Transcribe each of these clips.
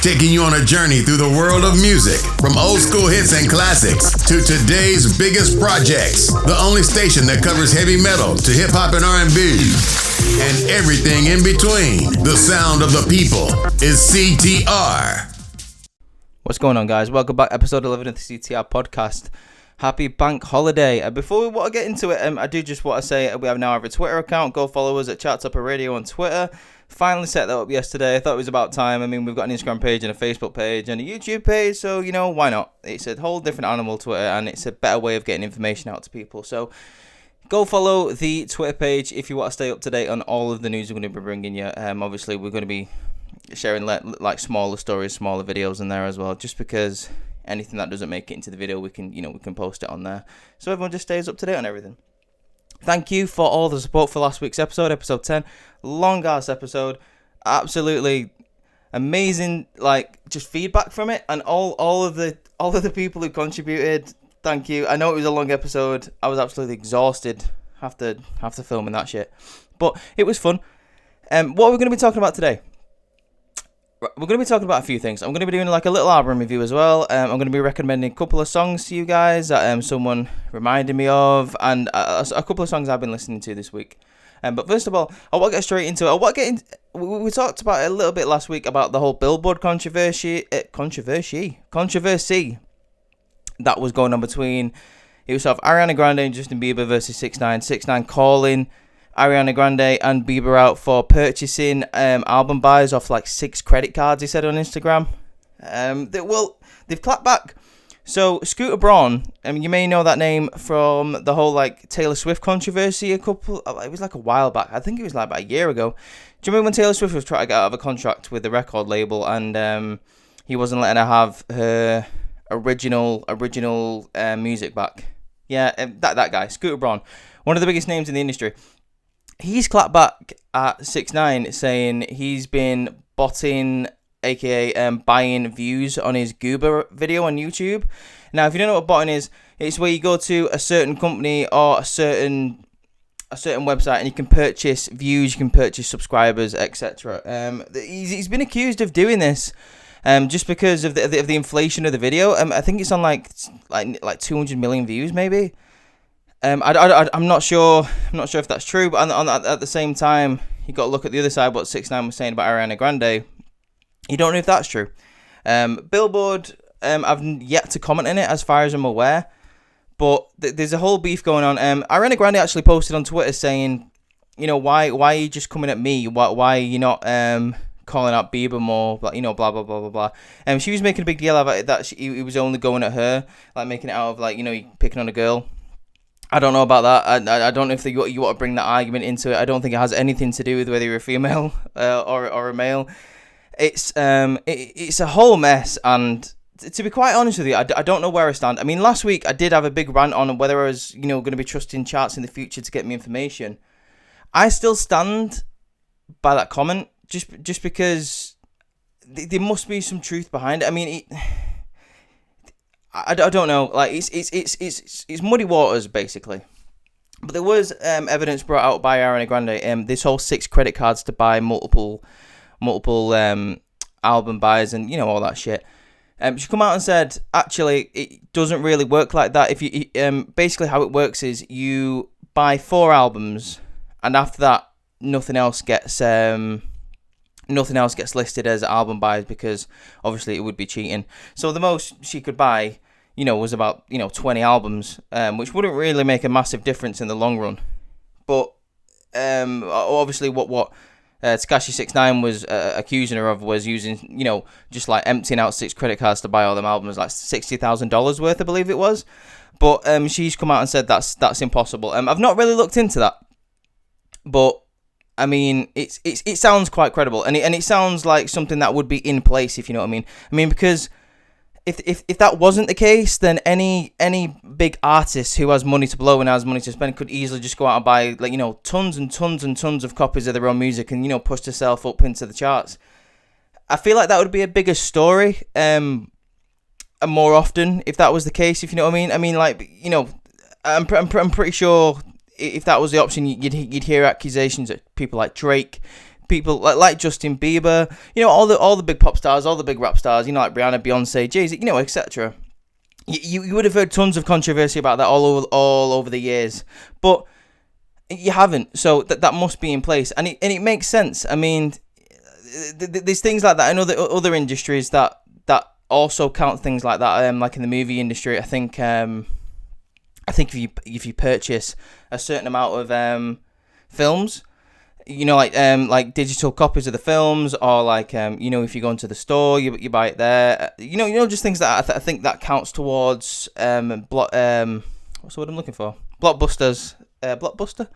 taking you on a journey through the world of music, from old school hits and classics to today's biggest projects. The only station that covers heavy metal to hip hop and R&B and everything in between. The sound of the people is CTR. What's going on, guys? Welcome back, episode 11 of the CTR podcast. Happy bank holiday. Before we want to get into it, I do just want to say we now have a Twitter account. Go follow us at Chartopper Radio on Twitter. Finally set that up yesterday. I thought it was about time. I mean, we've got an Instagram page and a Facebook page and a YouTube page, so, you know, why not? It's a whole different animal, Twitter, and it's a better way of getting information out to people. So go follow the Twitter page if you want to stay up to date on all of the news we're going to be bringing you. Obviously, we're going to be sharing like smaller stories, smaller videos in there as well, just because anything that doesn't make it into the video, we can post it on there, so everyone just stays up to date on everything. Thank you for all the support for last week's episode 10. Long ass episode, absolutely amazing, like just feedback from it, and all of the people who contributed. Thank you. I know it was a long episode. I was absolutely exhausted after filming that shit, but it was fun. What are we going to be talking about today? We're going to be talking about a few things. I'm going to be doing like a little album review as well. I'm going to be recommending a couple of songs to you guys that someone reminded me of, and a couple of songs I've been listening to this week. But first of all, I want to get straight into it. We talked about it a little bit last week about the whole Billboard controversy that was going on between, it was sort of Ariana Grande and Justin Bieber versus 6ix9ine. 6ix9ine calling Ariana Grande and Bieber out for purchasing album buys off like 6 credit cards, he said on Instagram. They've clapped back. So Scooter Braun, you may know that name from the whole like Taylor Swift controversy it was like a while back. I think it was like about a year ago. Do you remember when Taylor Swift was trying to get out of a contract with the record label and he wasn't letting her have her original music back? Yeah, that guy, Scooter Braun, one of the biggest names in the industry. He's clapped back at 6ix9ine, saying he's been botting, aka buying views on his Goober video on YouTube. Now, if you don't know what botting is, it's where you go to a certain company or a certain website and you can purchase views, you can purchase subscribers, etc. He's been accused of doing this just because of the inflation of the video. I think it's on like 200 million views, maybe. I'm not sure if that's true, but at the same time, you got to look at the other side. What 6ix9ine was saying about Ariana Grande, you don't know if that's true. Billboard, I've yet to comment on it as far as I'm aware, but there's a whole beef going on. Ariana Grande actually posted on Twitter saying, you know, why are you just coming at me? Why are you not calling out Bieber more? Like, you know, blah blah blah blah blah. She was making a big deal about it that he was only going at her, like making it out of like, you know, picking on a girl. I don't know about that. I don't know if you want to bring that argument into it. I don't think it has anything to do with whether you're a female or a male. It's a whole mess, and to be quite honest with you, I don't know where I stand. I mean, last week I did have a big rant on whether I was, you know, going to be trusting charts in the future to get me information. I still stand by that comment, just because there must be some truth behind it. I mean, I don't know, like it's muddy waters basically, but there was evidence brought out by Ariana Grande, this whole 6 credit cards to buy multiple album buys and, you know, all that shit. She come out and said actually it doesn't really work like that. If you basically how it works is you buy 4 albums and after that nothing else gets listed as album buys, because obviously it would be cheating. So the most she could buy, you know, was about, you know, 20 albums, which wouldn't really make a massive difference in the long run. But obviously what Tekashi 6ix9ine was accusing her of was using, you know, just like emptying out 6 credit cards to buy all them albums, like $60,000 worth, I believe it was. But she's come out and said that's impossible. I've not really looked into that, but I mean, it sounds quite credible, and it sounds like something that would be in place, if you know what I mean. I mean, because if that wasn't the case, then any big artist who has money to blow and has money to spend could easily just go out and buy, like, you know, tons and tons and tons of copies of their own music and, you know, push themselves up into the charts. I feel like that would be a bigger story, and more often if that was the case, if you know what I mean. I mean, like, you know, I'm pretty sure if that was the option, you'd hear accusations at people like Drake, people like Justin Bieber, all the big pop stars, all the big rap stars, like Rihanna, Beyonce, Jay-Z, etc. You would have heard tons of controversy about that all over the years, but you haven't. So that must be in place, and it makes sense. I mean, there's things like that in other industries that also count things like that. Like in the movie industry, I think if you purchase a certain amount of films, like digital copies of the films, or like if you go into the store, you buy it there. Just things that I think that counts towards what's the word I'm looking for? Blockbusters. Blockbuster.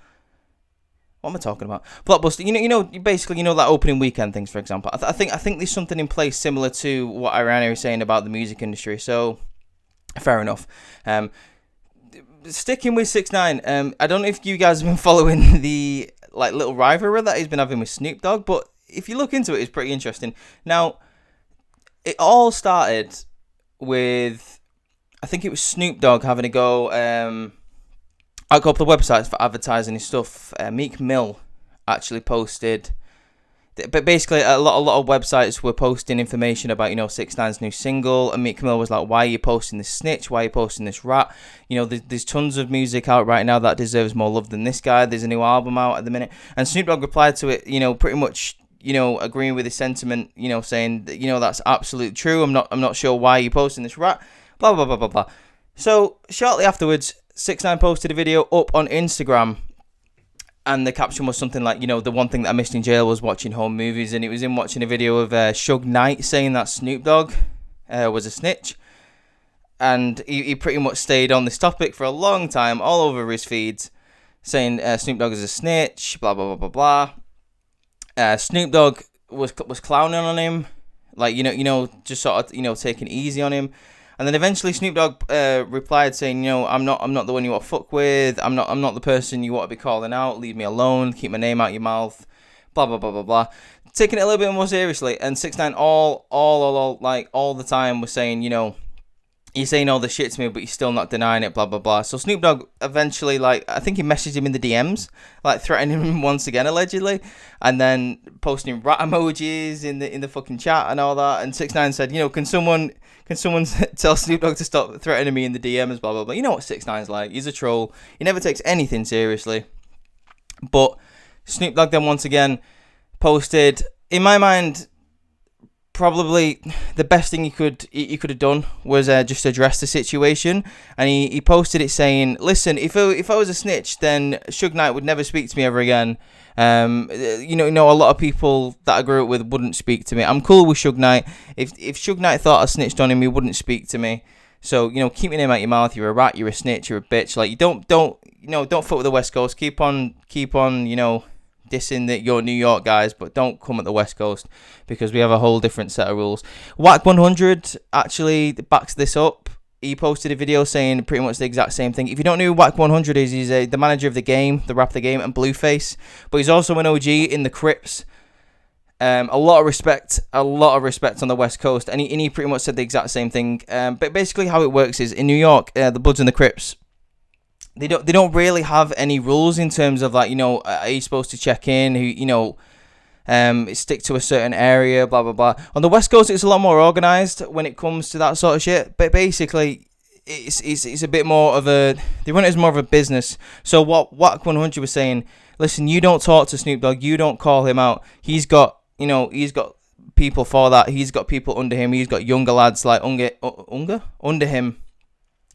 What am I talking about? Blockbuster. Basically, that opening weekend things, for example. I think there's something in place similar to what Ariana is saying about the music industry. So, fair enough. Sticking with 6ix9ine, I don't know if you guys have been following the little rivalry that he's been having with Snoop Dogg, but if you look into it, it's pretty interesting. Now, it all started with, I think it was Snoop Dogg having a go at a couple of websites for advertising his stuff. Meek Mill actually posted, but basically a lot of websites were posting information about 6ix9ine's new single, and Meek Mill was like, why are you posting this snitch, why are you posting this rat? There's tons of music out right now that deserves more love than this guy. There's a new album out at the minute, and Snoop Dogg replied to it, pretty much agreeing with his sentiment, saying that that's absolutely true. I'm not sure why you're posting this rat, blah blah blah blah blah. So shortly afterwards, 6ix9ine posted a video up on Instagram, and the caption was something like, the one thing that I missed in jail was watching home movies, and it was him watching a video of Suge Knight saying that Snoop Dogg was a snitch, and he pretty much stayed on this topic for a long time, all over his feeds, saying Snoop Dogg is a snitch, blah blah blah blah blah. Snoop Dogg was clowning on him, just sort of taking it easy on him. And then eventually Snoop Dogg replied saying, I'm not the one you want to fuck with. I'm not the person you want to be calling out. Leave me alone. Keep my name out your mouth. Blah blah blah blah blah. Taking it a little bit more seriously. And 6ix9ine all the time was saying, you're saying all the shit to me, but you're still not denying it. Blah blah blah. So Snoop Dogg eventually, I think he messaged him in the DMs, threatening him once again allegedly, and then posting rat emojis in the fucking chat and all that. And 6ix9ine said, Can someone tell Snoop Dogg to stop threatening me in the DMs, blah, blah, blah. You know what 6ix9ine's like. He's a troll. He never takes anything seriously. But Snoop Dogg then once again posted, in my mind, probably the best thing he could have done was just address the situation. And he posted it saying, listen, if I was a snitch, then Suge Knight would never speak to me ever again. A lot of people that I grew up with wouldn't speak to me. I'm cool with Suge Knight. If Suge Knight thought I snitched on him, he wouldn't speak to me. So, keep your name out your mouth. You're a rat, you're a snitch, you're a bitch. You don't fuck with the West Coast. Keep on, dissing your New York guys, but don't come at the West Coast, because we have a whole different set of rules. Whack 100 actually backs this up. He posted a video saying pretty much the exact same thing. If you don't know who Whack 100 is, he's the manager of the game, the rap of the game, and Blueface. But he's also an OG in the Crips. A lot of respect on the West Coast, and he pretty much said the exact same thing. But basically, how it works is in New York, the Bloods and the Crips, they don't really have any rules in terms of are you supposed to check in, stick to a certain area, blah blah blah. On the West Coast, it's a lot more organized when it comes to that sort of shit. But basically, it's a bit more of they run it as more of a business. So what Whack 100 was saying, listen, you don't talk to Snoop Dogg, you don't call him out. He's got people for that. He's got people under him. He's got younger lads under him,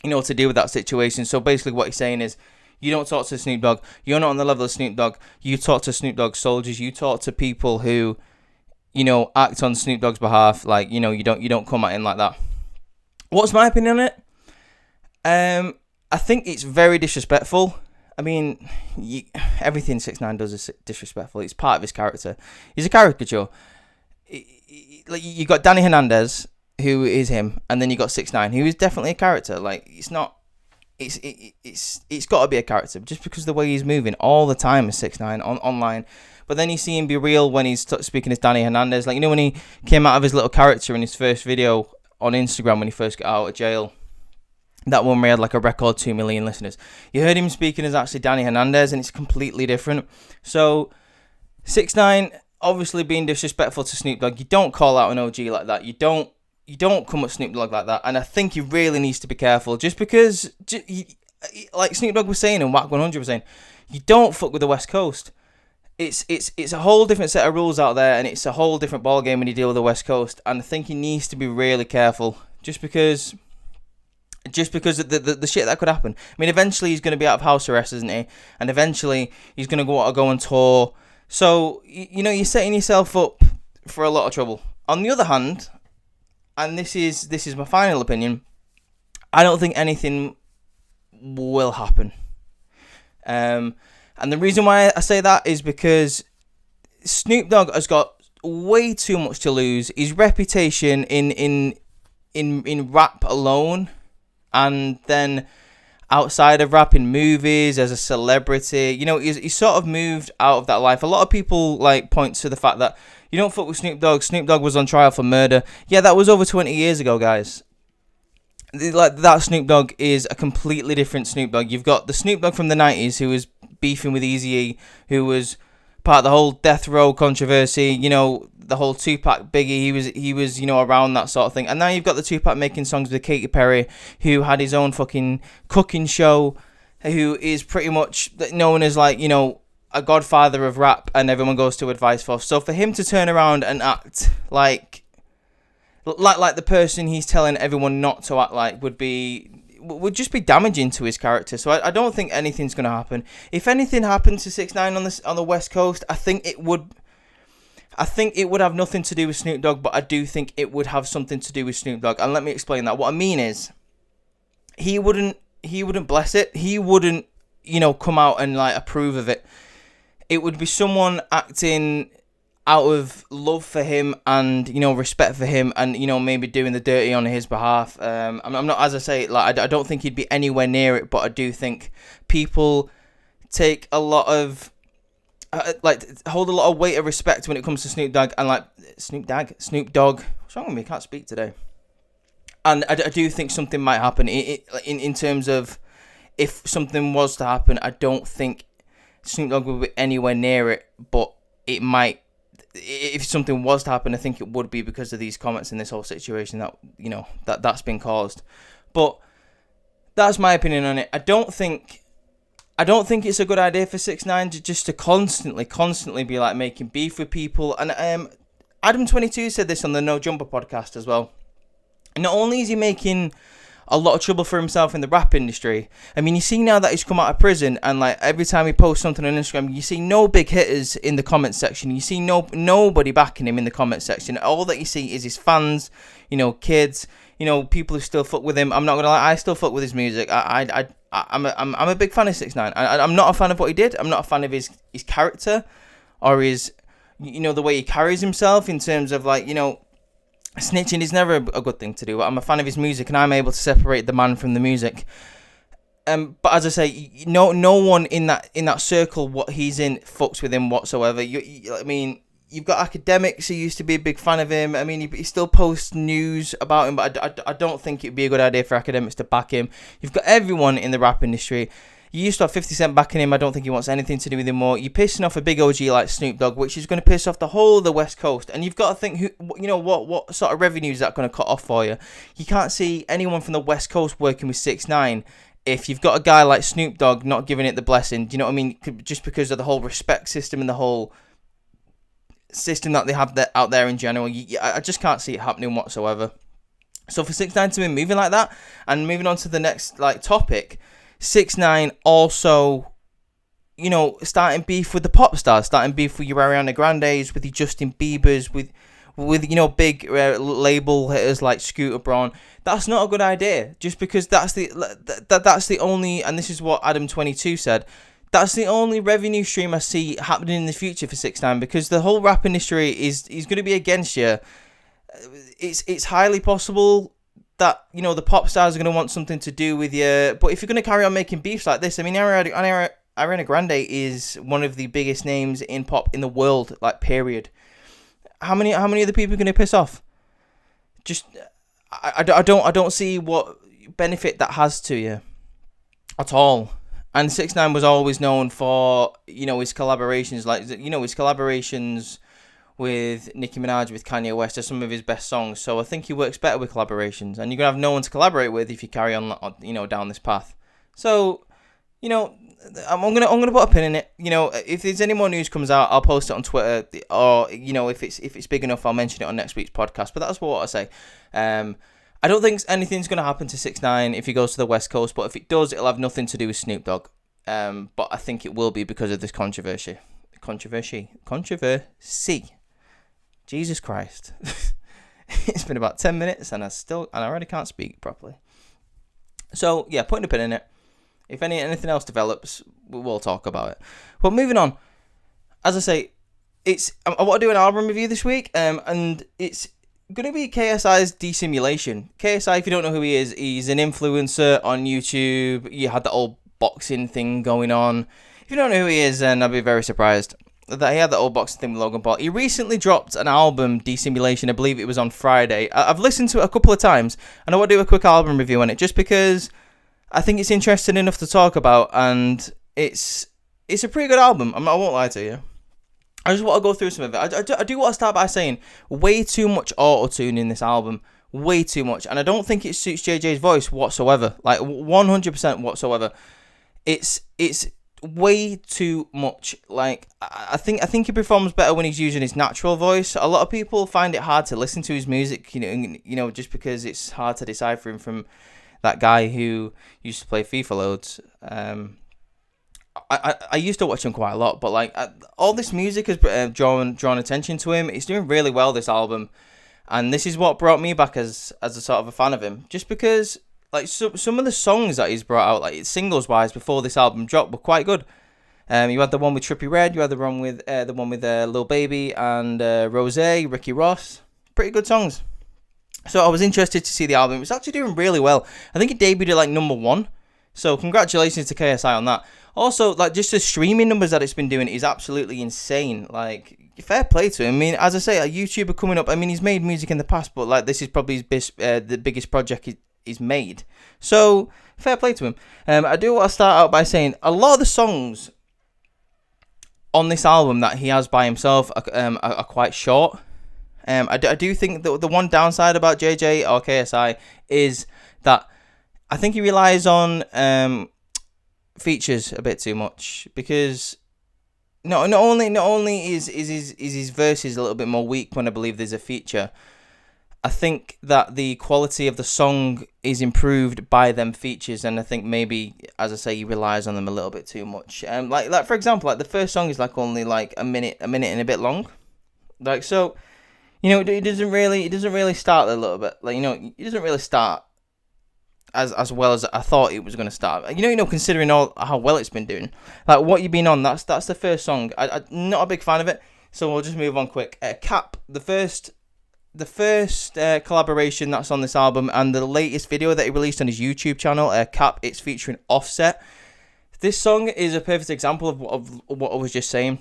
to deal with that situation. So basically, what he's saying is, you don't talk to Snoop Dogg. You're not on the level of Snoop Dogg. You talk to Snoop Dogg's soldiers. You talk to people who, act on Snoop Dogg's behalf. You don't come at him like that. What's my opinion on it? I think it's very disrespectful. I mean, everything 6ix9ine does is disrespectful. It's part of his character. He's a caricature. You got Danny Hernandez, who is him, and then you got 6ix9ine, who is definitely a character. It's not. It's got to be a character just because of the way he's moving all the time is 6ix9ine online. But then you see him be real when he's speaking as Danny Hernandez. When he came out of his little character in his first video on Instagram when he first got out of jail. That one where he had a record 2 million listeners. You heard him speaking as actually Danny Hernandez, and it's completely different. So 6ix9ine obviously being disrespectful to Snoop Dogg. You don't call out an OG like that. You don't come at Snoop Dogg like that. And I think he really needs to be careful. Just because, like Snoop Dogg was saying and Wack 100 was saying, you don't fuck with the West Coast. It's a whole different set of rules out there, and it's a whole different ballgame when you deal with the West Coast. And I think he needs to be really careful. Just because of the shit that could happen. I mean, eventually he's going to be out of house arrest, isn't he? And eventually he's going to go on tour. So, you're setting yourself up for a lot of trouble. On the other hand, and this is my final opinion, I don't think anything will happen. And the reason why I say that is because Snoop Dogg has got way too much to lose. His reputation in rap alone, and then outside of rap, in movies, as a celebrity, he's sort of moved out of that life. A lot of people point to the fact that you don't fuck with Snoop Dogg. Snoop Dogg was on trial for murder. Yeah, that was over 20 years ago, guys. That Snoop Dogg is a completely different Snoop Dogg. You've got the Snoop Dogg from the 90s who was beefing with Eazy-E, who was part of the whole death row controversy, the whole Tupac Biggie, he was around that sort of thing. And now you've got the Tupac making songs with Katy Perry, who had his own fucking cooking show, who is pretty much known as a godfather of rap, and everyone goes to advice for. So for him to turn around and act like the person he's telling everyone not to act like would just be damaging to his character. So I don't think anything's going to happen. If anything happened to 6ix9ine on the West Coast, I think it would have nothing to do with Snoop Dogg, but I do think it would have something to do with Snoop Dogg. And let me explain that. What I mean is, he wouldn't bless it. He wouldn't, come out and approve of it. It would be someone acting out of love for him and respect for him, and maybe doing the dirty on his behalf. I'm not, as I say, I don't think he'd be anywhere near it, but I do think people take a lot of hold a lot of weight of respect when it comes to Snoop Dogg, and Snoop Dogg. What's wrong with me? I can't speak today. And I do think something might happen in terms of, if something was to happen, I don't think Snoop Dogg would be anywhere near it, but it might. If something was to happen, I think it would be because of these comments and this whole situation that that's been caused. But that's my opinion on it. I don't think it's a good idea for 6ix9ine just to constantly be making beef with people. And Adam22 said this on the No Jumper podcast as well. And not only is he making a lot of trouble for himself in the rap industry, I mean, you see now that he's come out of prison, and every time he posts something on Instagram, you see no big hitters in the comment section. You see nobody backing him in the comment section. All that you see is his fans, kids, people who still fuck with him. I'm not gonna lie, I still fuck with his music. I'm a big fan of 6ix9ine. I'm not a fan of what he did. I'm not a fan of his character, or his the way he carries himself, in terms of snitching is never a good thing to do. I'm a fan of his music, and I'm able to separate the man from the music. But as I say, no one in that circle what he's in fucks with him whatsoever. I mean, you've got academics who used to be a big fan of him. I mean, he still posts news about him, but I don't think it'd be a good idea for academics to back him. You've got everyone in the rap industry. You used to have 50 Cent backing him. I don't think he wants anything to do with him more. You're pissing off a big OG like Snoop Dogg, which is going to piss off the whole of the West Coast. And you've got to think, what sort of revenue is that going to cut off for you? You can't see anyone from the West Coast working with 6ix9ine if you've got a guy like Snoop Dogg not giving it the blessing. Do you know what I mean? Just because of the whole respect system and the whole system that they have out there in general. I just can't see it happening whatsoever. So for 6ix9ine to be moving like that, and moving on to the next topic, 6ix9ine also, starting beef with the pop stars, starting beef with your Ariana Grandes, with your Justin Biebers, with big label hitters like Scooter Braun. That's not a good idea. Just because that's the only, and this is what Adam22 said, that's the only revenue stream I see happening in the future for 6ix9ine, because the whole rap industry is going to be against you. It's highly possible that the pop stars are going to want something to do with you, but if you're going to carry on making beefs like this, I mean, Ariana Grande is one of the biggest names in pop in the world, period. How many other people are going to piss off? Just I don't see what benefit that has to you at all. And 6ix9ine was always known for his collaborations, his collaborations with Nicki Minaj, with Kanye West are some of his best songs. So I think he works better with collaborations, and you're gonna have no one to collaborate with if you carry on, down this path. So, I'm gonna put a pin in it. If there's any more news comes out, I'll post it on Twitter, or if it's big enough, I'll mention it on next week's podcast. But that's what I say. I don't think anything's gonna happen to 6ix9ine if he goes to the West Coast, but if it does, it'll have nothing to do with Snoop Dogg. But I think it will be because of this controversy. Jesus Christ. It's been about 10 minutes and I already can't speak properly. So, yeah, putting a pin in it. If anything else develops, we'll talk about it. But moving on, as I say, I want to do an album review this week, and it's going to be KSI's Dissimulation. KSI, if you don't know who he is, he's an influencer on YouTube. You had the old boxing thing going on. If you don't know who he is, then I'd be very surprised that he had the old boxing thing with Logan Paul. He recently dropped an album, Dissimulation. I believe it was on Friday. I've listened to it a couple of times, and I want to do a quick album review on it, just because I think it's interesting enough to talk about, and it's a pretty good album. I won't lie to you. I just want to go through some of it. I do want to start by saying way too much auto-tune in this album. Way too much. And I don't think it suits JJ's voice whatsoever. Like, 100% whatsoever. It's way too much. Like, I think he performs better when he's using his natural voice. A lot of people find it hard to listen to his music, just because it's hard to decipher him from that guy who used to play FIFA loads. I used to watch him quite a lot, but like all this music has drawn attention to him. He's doing really well, this album, and this is what brought me back as a sort of a fan of him. Just because like some of the songs that he's brought out, like singles wise, before this album dropped, were quite good. You had the one with Trippie Redd, you had the one with Lil Baby and Rose, Ricky Ross. Pretty good songs. So I was interested to see the album. It was actually doing really well. I think it debuted at like number 1. So congratulations to KSI on that. Also, like, just the streaming numbers that it's been doing is absolutely insane. Like, fair play to him. I mean, as I say, a YouTuber coming up. I mean, he's made music in the past, but like, this is probably the biggest project he's made. So fair play to him. I do want to start out by saying a lot of the songs on this album that he has by himself are quite short. I do think that the one downside about JJ or KSI is that I think he relies on features a bit too much, because not only is his verses a little bit more weak when I believe there's a feature, I think that the quality of the song is improved by them features, and I think maybe, as I say, he relies on them a little bit too much. Like for example, like the first song is like only like a minute and a bit long, like, so it doesn't really start a little bit, like, it doesn't really start as well as I thought it was going to start. Considering how well it's been doing. Like, What You Been On, that's the first song. I'm not a big fan of it, so we'll just move on quick. Cap, the first collaboration that's on this album, and the latest video that he released on his YouTube channel, Cap, it's featuring Offset. This song is a perfect example of what I was just saying.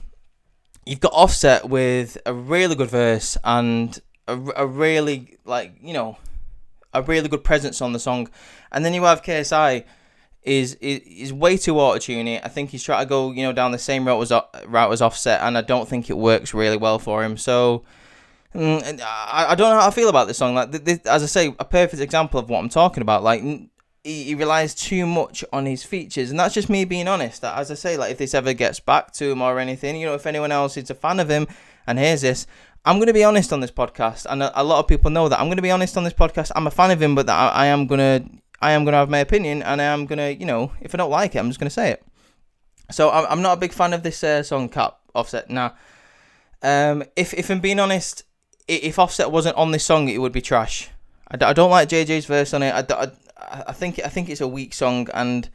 You've got Offset with a really good verse and a really, like, a really good presence on the song, and then you have KSI is way too auto-tuning. I think he's trying to go down the same route as Offset, and I don't think it works really well for him. So I don't know how I feel about this song. Like, as I say, a perfect example of what I'm talking about. Like, he relies too much on his features, and that's just me being honest. That, as I say, like, if this ever gets back to him or anything, if anyone else is a fan of him and hears this, I'm going to be honest on this podcast, and a lot of people know that I'm going to be honest on this podcast. I'm a fan of him, but that I am going to have my opinion, and I am going to, if I don't like it, I'm just going to say it. So I'm not a big fan of this song, Cap, Offset. Now, if I'm being honest, if Offset wasn't on this song, it would be trash. I don't like JJ's verse on it. I think it's a weak song, and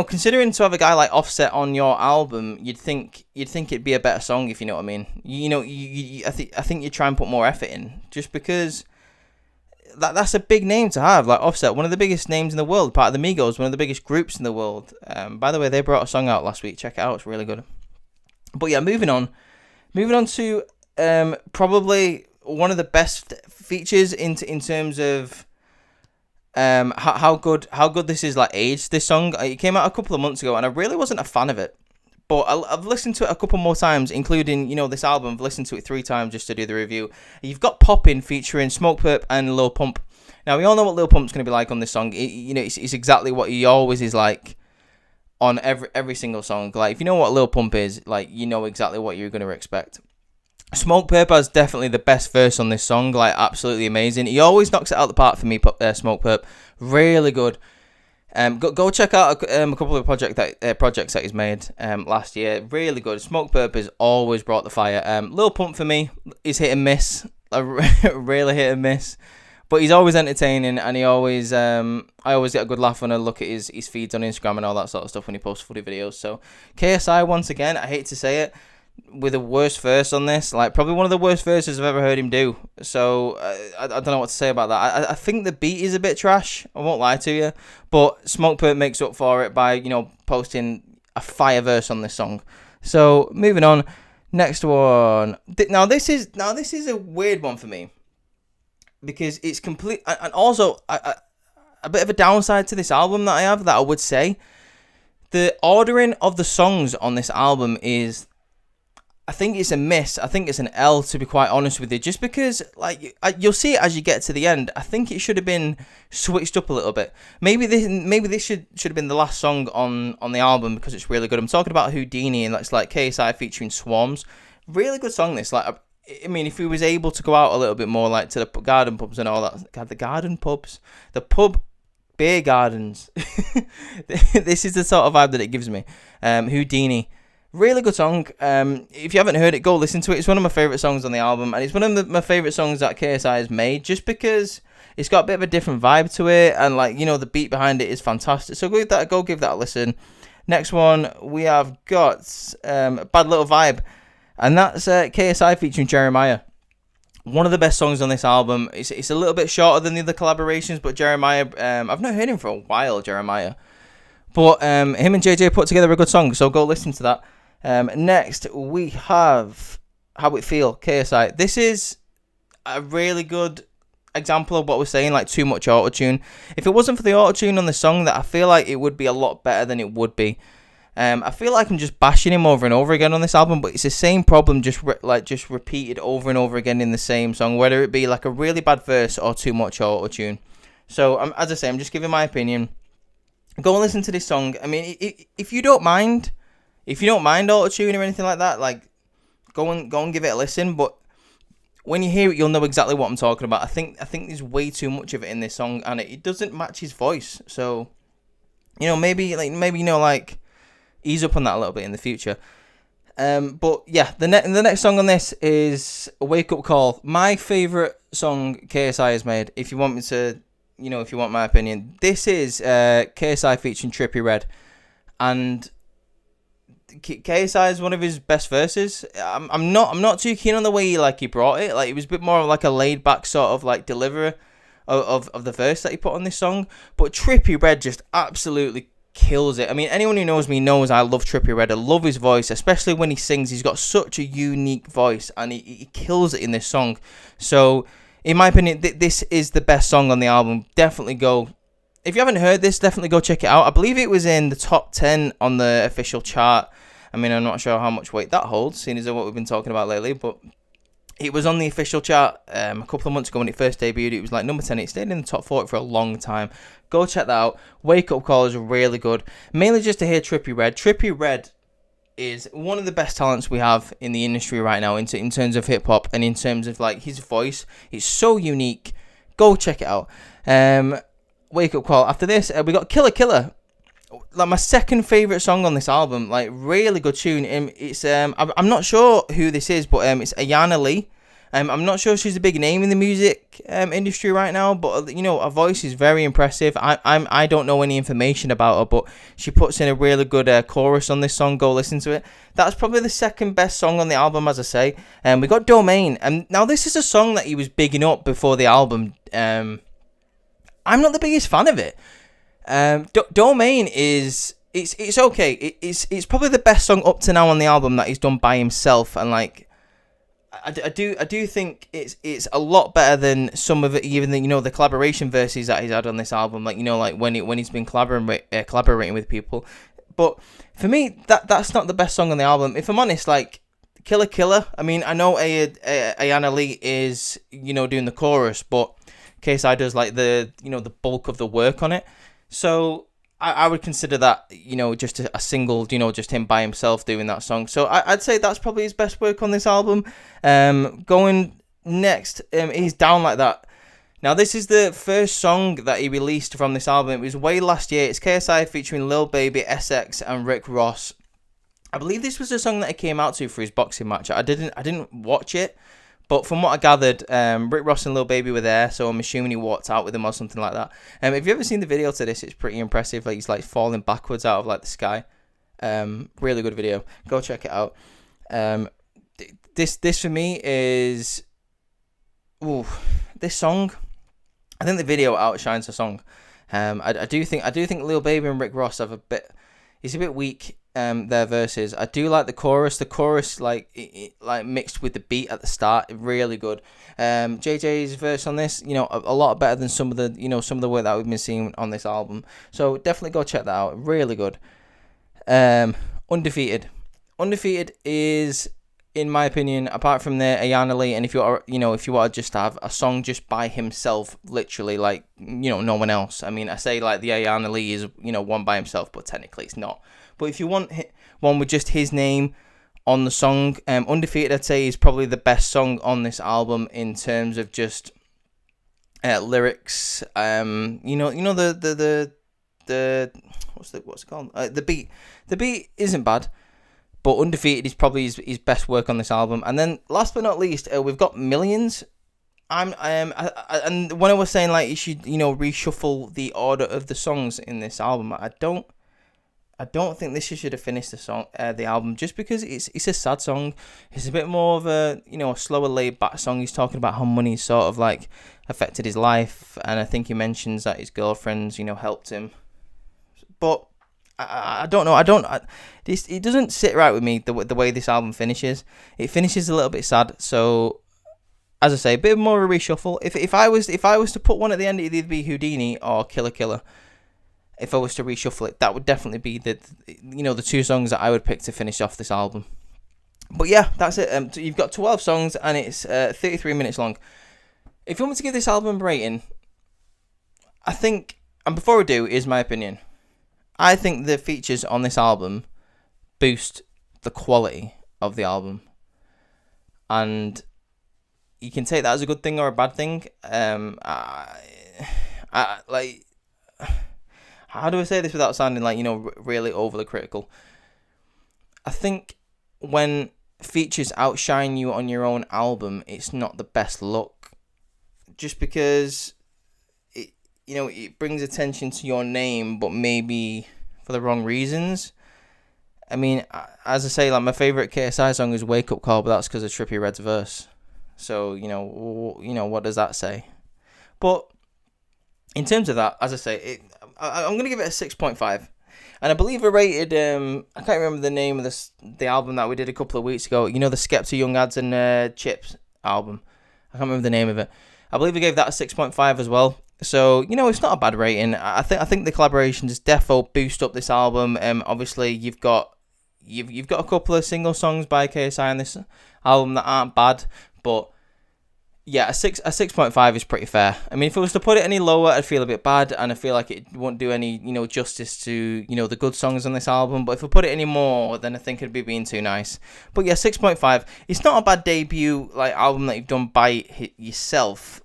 considering to have a guy like Offset on your album, you'd think it'd be a better song, if you know what I mean. I think you try and put more effort in, just because that's a big name to have, like Offset, one of the biggest names in the world, part of the Migos, one of the biggest groups in the world. By the way, they brought a song out last week. Check it out, it's really good. But yeah, moving on to probably one of the best features in terms of how good this is, like, aged. This song, it came out a couple of months ago, and I really wasn't a fan of it, But I've listened to it a couple more times, including, this album. I've listened to it 3 times just to do the review. You've got Poppin' featuring Smoke Perp and Lil Pump. Now, we all know what Lil Pump's going to be like on this song. It's exactly what he always is like on every single song. Like, if you know what Lil Pump is, like, you know exactly what you're going to expect. Smoke Perp has definitely the best verse on this song. Like, absolutely amazing. He always knocks it out the park for me, Smoke Perp. Really good. Go check out a couple of projects that he's made last year. Really good. Smoke Perp has always brought the fire. Lil Pump for me is hit and miss, really hit and miss, but he's always entertaining, and he always I always get a good laugh when I look at his feeds on Instagram and all that sort of stuff when he posts footy videos. So KSI, once again, I hate to say it, with the worst verse on this, like probably one of the worst verses I've ever heard him do. So I don't know what to say about that. I think the beat is a bit trash, I won't lie to you, but Smoke Perp makes up for it by posting a fire verse on this song. So moving on, next one. Now this is a weird one for me, because it's complete, and also a bit of a downside to this album that I would say. The ordering of the songs on this album is, I think it's a miss. I think it's an L, to be quite honest with you. Just because, like, you'll see it as you get to the end. I think it should have been switched up a little bit. Maybe this should have been the last song on the album, because it's really good. I'm talking about Houdini, and that's like KSI featuring Swarms. Really good song, this. Like, I mean, if he was able to go out a little bit more, like to the garden pubs and all that. God, the garden pubs, the pub beer gardens. This is the sort of vibe that it gives me. Houdini. Really good song. If you haven't heard it, go listen to it. It's one of my favourite songs on the album, and it's one of my favourite songs that KSI has made, just because it's got a bit of a different vibe to it, and like, the beat behind it is fantastic. So go give that a listen. Next one, we have got Bad Little Vibe, and that's KSI featuring Jeremiah. One of the best songs on this album. It's a little bit shorter than the other collaborations, but Jeremiah, I've not heard him for a while, Jeremiah. But him and JJ put together a good song, so go listen to that. Next, we have How It Feel, KSI. This is a really good example of what we're saying, like too much auto-tune. If it wasn't for the auto-tune on the song, that I feel like it would be a lot better than it would be. I feel like I'm just bashing him over and over again on this album, but it's the same problem, just repeated over and over again in the same song, whether it be like a really bad verse or too much auto-tune. So, as I say, I'm just giving my opinion. Go and listen to this song. I mean, if you don't mind auto-tune or anything like that, like, go and give it a listen. But when you hear it, you'll know exactly what I'm talking about. I think there's way too much of it in this song, and it doesn't match his voice. So, maybe ease up on that a little bit in the future. But yeah, the next song on this is a Wake Up Call. My favorite song KSI has made. If you want me to, if you want my opinion, this is KSI featuring Trippie Redd, and KSI is one of his best verses. I'm not too keen on the way he brought it. Like, it was a bit more of like a laid back sort of like delivery of the verse that he put on this song. But Trippie Redd just absolutely kills it. I mean, anyone who knows me knows I love Trippie Redd. I love his voice, especially when he sings. He's got such a unique voice, and he kills it in this song. So, in my opinion, this is the best song on the album. Definitely go. If you haven't heard this, definitely go check it out. I believe it was in the top 10 on the official chart. I mean, I'm not sure how much weight that holds, seeing as what we've been talking about lately, but it was on the official chart a couple of months ago when it first debuted. It was like number 10. It stayed in the top 40 for a long time. Go check that out. Wake Up Call is really good, mainly just to hear Trippie Redd. Trippie Redd is one of the best talents we have in the industry right now in terms of hip-hop, and in terms of like his voice. It's so unique. Go check it out. Wake Up Call. After this, we got Killer Killer. Like, my second favourite song on this album. Like, really good tune. It's I'm not sure who this is, but it's Ayana Lee. I'm not sure she's a big name in the music industry right now, but her voice is very impressive. I don't know any information about her, but she puts in a really good chorus on this song. Go listen to it. That's probably the second best song on the album, as I say. We got Domain, and now this is a song that he was bigging up before the album. I'm not the biggest fan of it. Domain is it's okay. It's probably the best song up to now on the album that he's done by himself, and like I do think it's a lot better than some of it, even the collaboration verses that he's had on this album. Like when he's been collaborating with people. But for me, that's not the best song on the album. If I'm honest, like Killer Killer. I mean, I know Ayana Lee is, doing the chorus, but KSI does like the bulk of the work on it. So I would consider that, just a single, just him by himself doing that song. So I'd say that's probably his best work on this album. Going next, he's Down Like That. Now, this is the first song that he released from this album. It was way last year. It's KSI featuring Lil Baby, SX, and Rick Ross. I believe this was the song that he came out to for his boxing match. I didn't watch it, but from what I gathered, Rick Ross and Lil Baby were there, so I'm assuming he walked out with them or something like that. If you ever seen the video to this, it's pretty impressive. Like, he's like falling backwards out of like the sky. Really good video. Go check it out. This for me is, this song. I think the video outshines the song. I do think Lil Baby and Rick Ross have it's a bit weak. Their verses. I do like the chorus. The chorus, like mixed with the beat at the start, really good. JJ's verse on this, a lot better than some of the work that we've been seeing on this album. So definitely go check that out. Really good. Undefeated is, in my opinion, apart from the Ayana Lee, and if you want to just have a song just by himself, literally, like, no one else. I mean, I say like the Ayana Lee is, one by himself, but technically it's not. But if you want one with just his name on the song, Undefeated, I'd say, is probably the best song on this album in terms of just lyrics. The what's it called? The beat. The beat isn't bad, but Undefeated is probably his best work on this album. And then last but not least, we've got Millions. And when I was saying like you should reshuffle the order of the songs in this album, I don't think this should have finished the album, just because it's a sad song. It's a bit more of a a slower laid back song. He's talking about how money sort of like affected his life, and I think he mentions that his girlfriends helped him. But I don't know. It doesn't sit right with me the way this album finishes. It finishes a little bit sad. So as I say, a bit more of a reshuffle. If I was to put one at the end, it'd either be Houdini or Killer Killer. If I was to reshuffle it, that would definitely be the two songs that I would pick to finish off this album. But yeah, that's it. You've got 12 songs and it's 33 minutes long. If you want me to give this album a rating, I think, and before we do, here's my opinion. I think the features on this album boost the quality of the album, and you can take that as a good thing or a bad thing. How do I say this without sounding like, really overly critical? I think when features outshine you on your own album, it's not the best look. Just because it brings attention to your name, but maybe for the wrong reasons. I mean, as I say, like, my favourite KSI song is Wake Up Call, but that's because of Trippie Redd's verse. So, what does that say? But in terms of that, as I say, I'm going to give it a 6.5. And I believe I rated, I can't remember the name of the album that we did a couple of weeks ago. The Skepta Young Ads and Chips album. I can't remember the name of it. I believe I gave that a 6.5 as well. So, it's not a bad rating. I think the collaborations defo boost up this album. Obviously, you've got a couple of single songs by KSI on this album that aren't bad, but yeah, a 6.5 is pretty fair. I mean, if I was to put it any lower, I'd feel a bit bad, and I feel like it won't do any, justice to, the good songs on this album. But if I put it any more, then I think it'd be being too nice. But yeah, 6.5. It's not a bad debut album that you've done by yourself.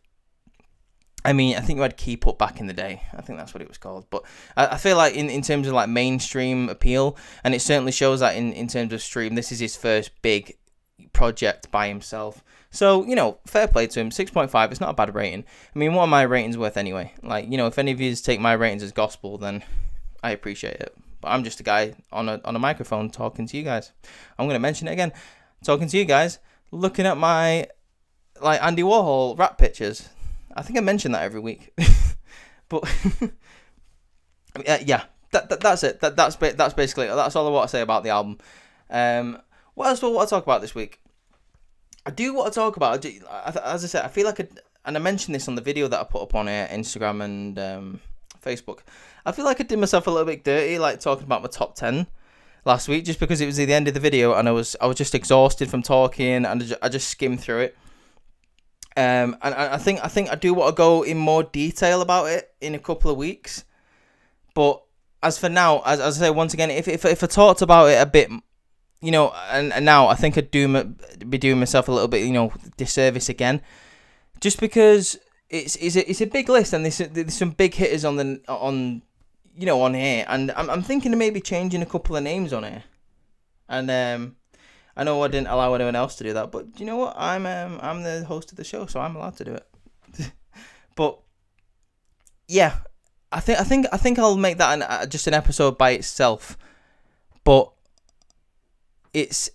I mean, I think you had Keep Up back in the day. I think that's what it was called. But I feel like in terms of like mainstream appeal, and it certainly shows that in terms of stream, this is his first big project by himself. So, fair play to him. 6.5, it's not a bad rating. I mean, what are my ratings worth anyway? Like, if any of you take my ratings as gospel, then I appreciate it. But I'm just a guy on a microphone talking to you guys. I'm going to mention it again. Talking to you guys, looking at my, like, Andy Warhol rap pictures. I think I mention that every week. But, yeah, that's it. That's basically it. That's all I want to say about the album. What else do I want to talk about this week? I do want to talk about, as I said, I feel like, and I mentioned this on the video that I put up on Instagram and Facebook. I feel like I did myself a little bit dirty, like talking about my top 10 last week, just because it was at the end of the video and I was just exhausted from talking, and I just skimmed through it. And I think I do want to go in more detail about it in a couple of weeks. But as for now, as I say once again, if I talked about it a bit, you know, and now I think I'd be doing myself a little bit, you know, disservice again, just because it's a big list and there's some big hitters on here, and I'm thinking of maybe changing a couple of names on here, and I know I didn't allow anyone else to do that, but you know what, I'm the host of the show, so I'm allowed to do it. But yeah, I think I'll make that just an episode by itself, but it's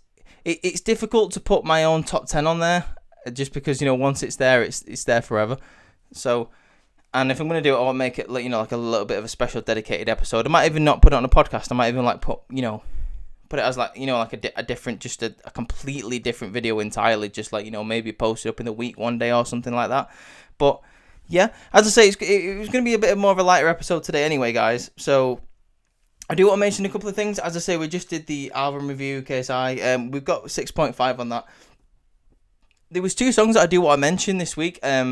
difficult to put my own top 10 on there, just because, you know, once it's there, it's there forever. So, and if I'm going to do it, I'll make it, you know, like a little bit of a special dedicated episode. I might even not put it on a podcast. I might even like put it as like, you know, like a different, just a completely different video entirely, just like, you know, maybe post it up in the week one day or something like that. But yeah, as I say, it was going to be a bit more of a lighter episode today anyway, guys. So I do want to mention a couple of things. As I say, we just did the album review, KSI. We've got 6.5 on that. There was 2 songs that I do want to mention this week. I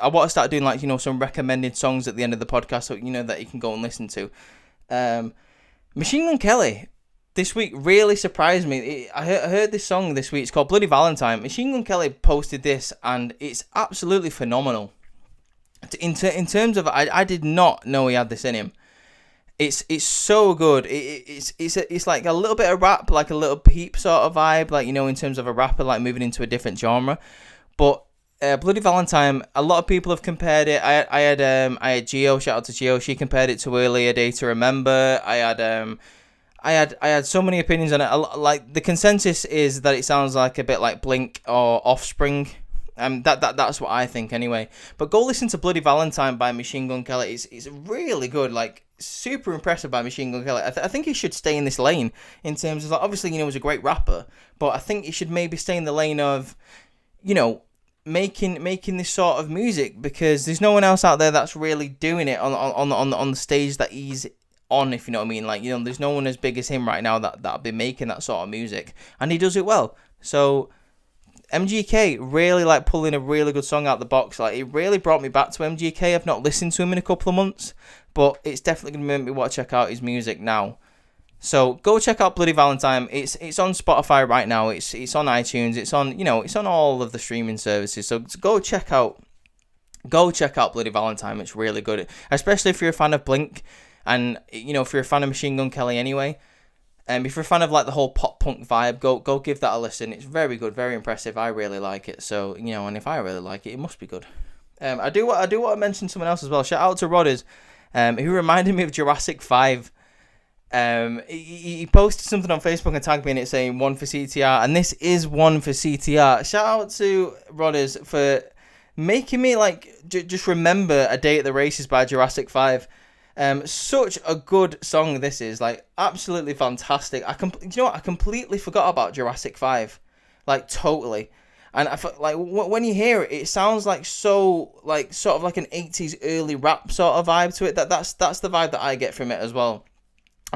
want to start doing, like, you know, some recommended songs at the end of the podcast, so, you know, that you can go and listen to. Machine Gun Kelly this week really surprised me. I heard this song this week. It's called Bloody Valentine. Machine Gun Kelly posted this, and it's absolutely phenomenal. In terms of, I did not know he had this in him. It's so good. It's like a little bit of rap, like a little Peep sort of vibe, like, you know, in terms of a rapper like moving into a different genre. But Bloody Valentine, a lot of people have compared it. I had Gio, shout out to Gio. She compared it to Early A Day to Remember. I had so many opinions on it. Like, the consensus is that it sounds like a bit like Blink or Offspring. That's what I think anyway. But go listen to Bloody Valentine by Machine Gun Kelly. It's really good. Like, super impressive by Machine Gun Kelly. I think he should stay in this lane in terms of, like, obviously, you know, he's a great rapper, but I think he should maybe stay in the lane of, you know, making this sort of music, because there's no one else out there that's really doing it on the stage that he's on, if you know what I mean. Like, you know, there's no one as big as him right now that'll be making that sort of music, and he does it well. So MGK really, like, pulling a really good song out the box. Like, it really brought me back to MGK. I've not listened to him in a couple of months, but it's definitely going to make me want to check out his music now. So go check out Bloody Valentine. It's on Spotify right now. It's on iTunes. It's on, you know, it's on all of the streaming services. So go check out Bloody Valentine. It's really good, especially if you're a fan of Blink, and, you know, if you're a fan of Machine Gun Kelly anyway. If you're a fan of, like, the whole pop punk vibe, go give that a listen. It's very good, very impressive. I really like it. So, you know, and if I really like it, it must be good. I do want to mention someone else as well. Shout out to Rodders, who reminded me of Jurassic 5. He posted something on Facebook and tagged me in it saying 1 for CTR, and this is 1 for CTR. Shout out to Rodders for making me, like, just remember A Day at the Races by Jurassic 5. Such a good song this is, like, absolutely fantastic. You know what? I completely forgot about Jurassic 5, like, totally. And I feel like when you hear it, it sounds like so, like, sort of like an 80s early rap sort of vibe to it. That's the vibe that I get from it as well.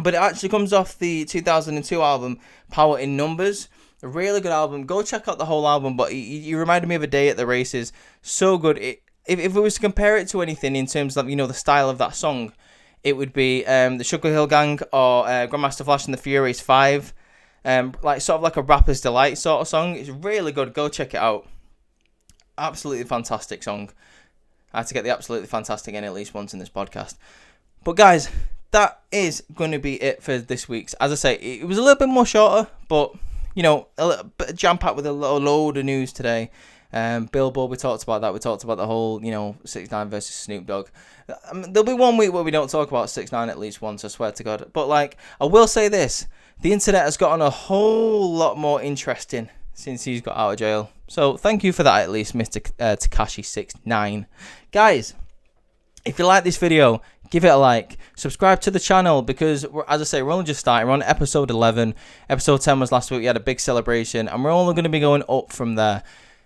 But it actually comes off the 2002 album Power in Numbers. A really good album. Go check out the whole album. But he reminded me of A Day at the Races. So good. If it was to compare it to anything in terms of, you know, the style of that song, it would be the Sugar Hill Gang or Grandmaster Flash and the Furious 5. Like, sort of like a Rapper's Delight sort of song. It's really good. Go check it out. Absolutely fantastic song. I had to get the absolutely fantastic in at least once in this podcast. But guys, that is going to be it for this week's. As I say, it was a little bit more shorter, but, you know, a little bit jam-packed with a load of news today. Billboard, we talked about that. We talked about the whole, you know, 6IX9INE versus Snoop Dogg. There'll be one week where we don't talk about 6IX9INE at least once, I swear to God. But, like, I will say this. The internet has gotten a whole lot more interesting since he's got out of jail. So, thank you for that at least, Mr. Tekashi 6IX9INE. Guys, if you like this video, give it a like. Subscribe to the channel because, as I say, we're only just starting. We're on episode 11. Episode 10 was last week. We had a big celebration, and we're only going to be going up from there.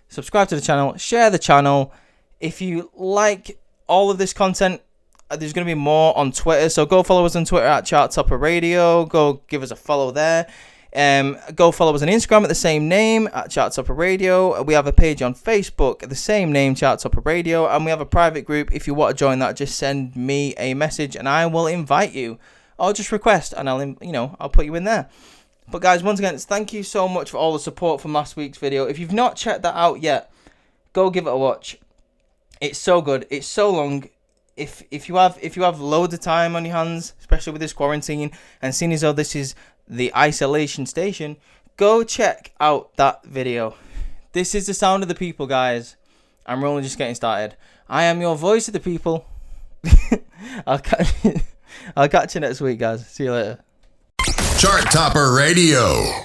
Subscribe to the channel. Share the channel. If you like all of this content, There's going to be more on Twitter, so go follow us on Twitter at Chart Topper Radio. Go give us a follow there. Go follow us on Instagram at the same name, at Chart Topper Radio. We have a page on Facebook at the same name, Chart Topper Radio, and we have a private group. If you want to join that, just send me a message and I will invite you, or just request and I'll put you in there. But guys, once again, thank you so much for all the support from last week's video. If you've not checked that out yet, go give it a watch. It's so good. It's so long. If you have loads of time on your hands, especially with this quarantine, and seeing as though this is the isolation station, go check out that video. This is the sound of the people, guys. I'm only just getting started. I am your voice of the people. I'll catch you next week, guys. See you later. Chart Topper Radio.